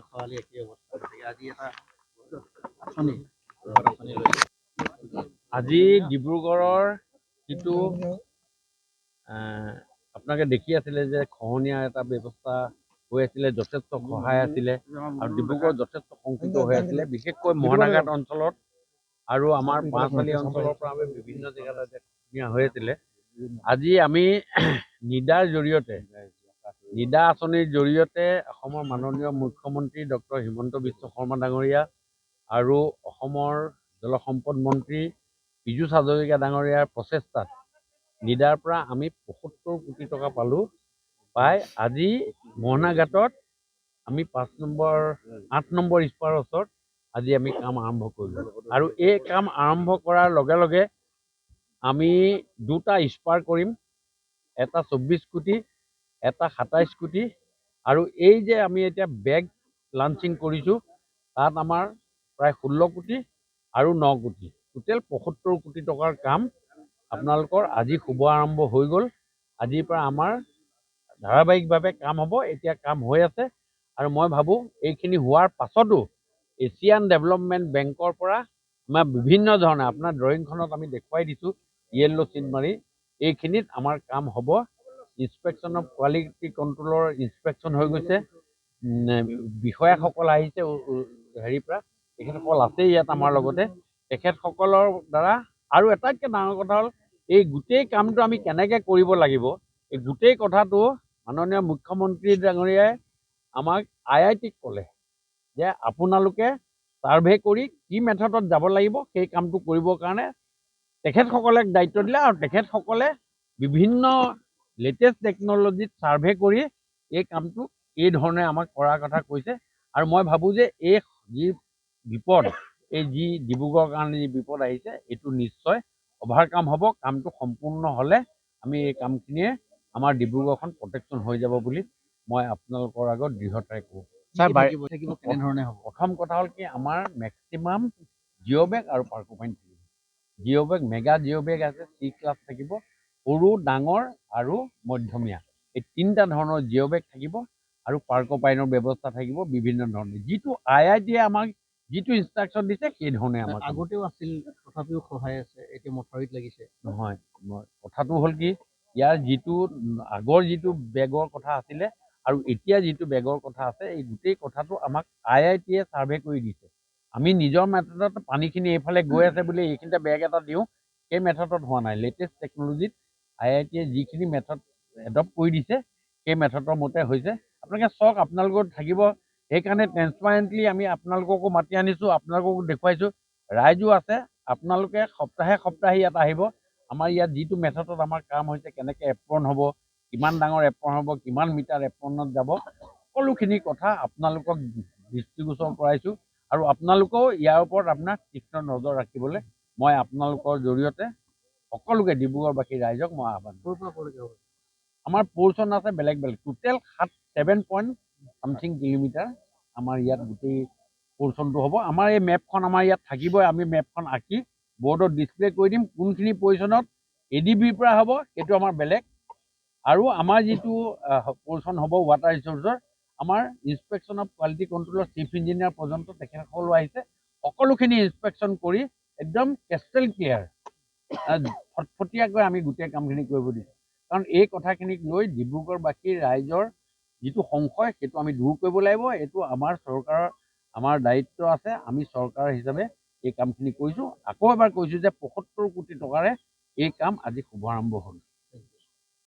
খৰালি একেই অৱস্থা গতিকে আজি এটা আঁচনি আঁচনি লৈছে। আজি ডিব্ৰুগড়ৰ যিটো আপোনালোকে দেখি আছিলে যে খহনীয়া এটা ব্যৱস্থা হৈ আছিলে, যথেষ্ট সহায় আছিলে আৰু ডিব্ৰুগড় যথেষ্ট শংকিত হৈ আছিলে, বিশেষকৈ মোহনাঘাট অঞ্চলত আৰু আমাৰ পাঁচমালি অঞ্চলৰ পৰা আমি বিভিন্ন জেগাত খহনীয়া হৈ আছিলে। আজি আমি নিদাৰ জৰিয়তে নিদা আঁচনিৰ জৰিয়তে অসমৰ মাননীয় মুখ্যমন্ত্ৰী ডক্টৰ হিমন্ত বিশ্ব শৰ্মা ডাঙৰীয়া আৰু অসমৰ জলসম্পদ মন্ত্ৰী পীযুষ হাজৰিকা ডাঙৰীয়াৰ প্ৰচেষ্টাত নিদাৰ পৰা আমি ৭৫ কোটি টকা পালোঁ। পাই আজি মোহনাঘাটত আমি ৮ নম্বৰ স্পাৰৰ ওচৰত আজি আমি কাম আৰম্ভ কৰিলোঁ আৰু এই কাম আৰম্ভ কৰাৰ লগে লগে আমি দুটা স্পাৰ কৰিম, এটা ২৪ কোটি, এটা ২৭ কোটি আৰু এই যে আমি এতিয়া বেগ লাঞ্চিং কৰিছোঁ তাত আমাৰ প্ৰায় ১৬ কোটি আৰু ৯ কোটি, টোটেল ৭৫ কোটি টকাৰ কাম আপোনালোকৰ আজি শুভ আৰম্ভ হৈ গ'ল। আজিৰ পৰা আমাৰ ধাৰাবাহিকভাৱে কাম হ'ব, এতিয়া কাম হৈ আছে আৰু মই ভাবোঁ এইখিনি হোৱাৰ পাছতো এছিয়ান ডেভেলপমেণ্ট বেংকৰ পৰা আমাৰ বিভিন্ন ধৰণে আপোনাৰ ড্ৰয়িংখনত আমি দেখুৱাই দিছোঁ য়েল্ল' চিন মাৰি এইখিনিত আমাৰ কাম হ'ব। ইনস্পেকশ্যন অফ কোৱালিটি কণ্ট্ৰলৰ ইনস্পেকশ্যন হৈ গৈছে, বিষয়াসকল আহিছে হেৰিৰ পৰা, তেখেতসকল আছেই ইয়াত আমাৰ লগতে। তেখেতসকলৰ দ্বাৰা আৰু আটাইতকৈ ডাঙৰ কথা হ'ল এই গোটেই কামটো আমি কেনেকৈ কৰিব লাগিব, এই গোটেই কথাটো মাননীয় মুখ্যমন্ত্ৰী ডাঙৰীয়াই আমাক IITক ক'লে যে আপোনালোকে ছাৰ্ভে কৰি কি মেথডত যাব লাগিব সেই কামটো কৰিবৰ কাৰণে তেখেতসকলে দায়িত্ব দিলে আৰু তেখেতসকলে বিভিন্ন লেটেষ্ট টেকন'লজিত ছাৰ্ভে কৰি এই কামটো এই ধৰণে আমাক কৰাৰ কথা কৈছে। আৰু মই ভাবোঁ যে এই যি বিপদ, এই যি ডিব্ৰুগড়ৰ কাৰণে যি বিপদ আহিছে এইটো নিশ্চয় অভাৰকাম হ'ব। কামটো সম্পূৰ্ণ হ'লে আমি এই কামখিনিয়ে আমাৰ ডিব্ৰুগড়খন প্ৰটেকশ্যন হৈ যাব বুলি মই আপোনালোকৰ আগত দৃঢ়তাৰে কওঁ। কেনেধৰণে হ'ব? প্ৰথম কথা হ'ল কি, আমাৰ মেক্সিমাম জিঅ' বেগ আৰু পাৰ্কোপাইন থাকিব। জিঅ' বেগ, মেগা জিঅ' বেগ আছে, C ক্লাছ থাকিব, সৰু, ডাঙৰ আৰু মধ্যমীয়া, এই তিনিটা ধৰণৰ জিঅ' বেগ থাকিব আৰু পাৰ্কোপাইনৰ ব্যৱস্থা থাকিব বিভিন্ন ধৰণে। যিটো IITয়ে আমাক যিটো ইনষ্ট্ৰাকশ্যন দিছে সেই ধৰণে আমাক আগতেও আছিল, তথাপিও সহায় আছে, এতিয়া মথাউৰিত লাগিছে। নহয়, কথাটো হ'ল কি, ইয়াৰ যিটো আগৰ যিটো বেগৰ কথা আছিলে আৰু এতিয়া যিটো বেগৰ কথা আছে, এই গোটেই কথাটো আমাক IITয়ে ছাৰ্ভে কৰি দিছে। আমি নিজৰ মেথডত পানীখিনি এইফালে গৈ আছে বুলি এইখিনিতে বেগ এটা দিওঁ, সেই মেথডত হোৱা নাই। লেটেষ্ট টেকন'লজিত IITয়ে যিখিনি মেথড এডপ্ট কৰি দিছে সেই মেথডৰ মতে হৈছে। আপোনালোকে চাওক, আপোনালোকৰ থাকিব, সেইকাৰণে ট্ৰেন্সপাৰেণ্টলি আমি আপোনালোককো মাতি আনিছোঁ, আপোনালোককো দেখুৱাইছোঁ, ৰাইজো আছে। আপোনালোকে সপ্তাহে সপ্তাহে ইয়াত আহিব। আমাৰ ইয়াত যিটো মেথডত আমাৰ কাম হৈছে, কেনেকৈ এপ্ৰন হ'ব, কিমান ডাঙৰ এপ্ৰন হ'ব, কিমান মিটাৰ এপ্ৰনত যাব, সকলোখিনি কথা আপোনালোকক দৃষ্টিগোচৰ কৰাইছোঁ আৰু আপোনালোকেও ইয়াৰ ওপৰত আপোনাক তীক্ষ্ণ নজৰ ৰাখিবলৈ মই আপোনালোকৰ জৰিয়তে সকলোকে ডিব্ৰুগড়বাসী ৰাইজক মই আহ্বান কৰিছোঁ। আমাৰ পৰ্চন আছে বেলেগ বেলেগ, টোটেল 7.something কিলোমিটাৰ আমাৰ ইয়াত গোটেই পৰ্চনটো হ'ব। আমাৰ এই মেপখন আমাৰ ইয়াত থাকিবই, আমি মেপখন আঁকি বৰ্ডত ডিছপ্লে কৰি দিম, কোনখিনি পজিশ্যনত ADBৰ পৰা হ'ব সেইটো আমাৰ বেলেগ। আৰু আমাৰ যিটো পৰ্চন হ'ব ৱাটাৰ ৰিচোৰ্চৰ, আমাৰ ইনস্পেকশ্যন অফ কোৱালিটি কণ্ট্ৰলৰ চিফ ইঞ্জিনিয়াৰ পৰ্যন্ত তেখেতসকলো আহিছে, সকলোখিনি ইনস্পেকশ্যন কৰি একদম ক্ৰিষ্টেল ক্লিয়াৰ ফটফটীয়াকৈ আমি গোটেই কামখিনি কৰিব দিছোঁ। কাৰণ এই কথাখিনিক লৈ ডিব্ৰুগড়বাসীৰ ৰাইজৰ যিটো সংশয় সেইটো আমি দূৰ কৰিব লাগিব। এইটো আমাৰ চৰকাৰৰ আমাৰ দায়িত্ব আছে, আমি চৰকাৰ হিচাপে এই কামখিনি কৰিছোঁ। আকৌ এবাৰ কৈছোঁ যে ৭৫ কোটি টকাৰে এই কাম আজি শুভাৰম্ভ হ'ল।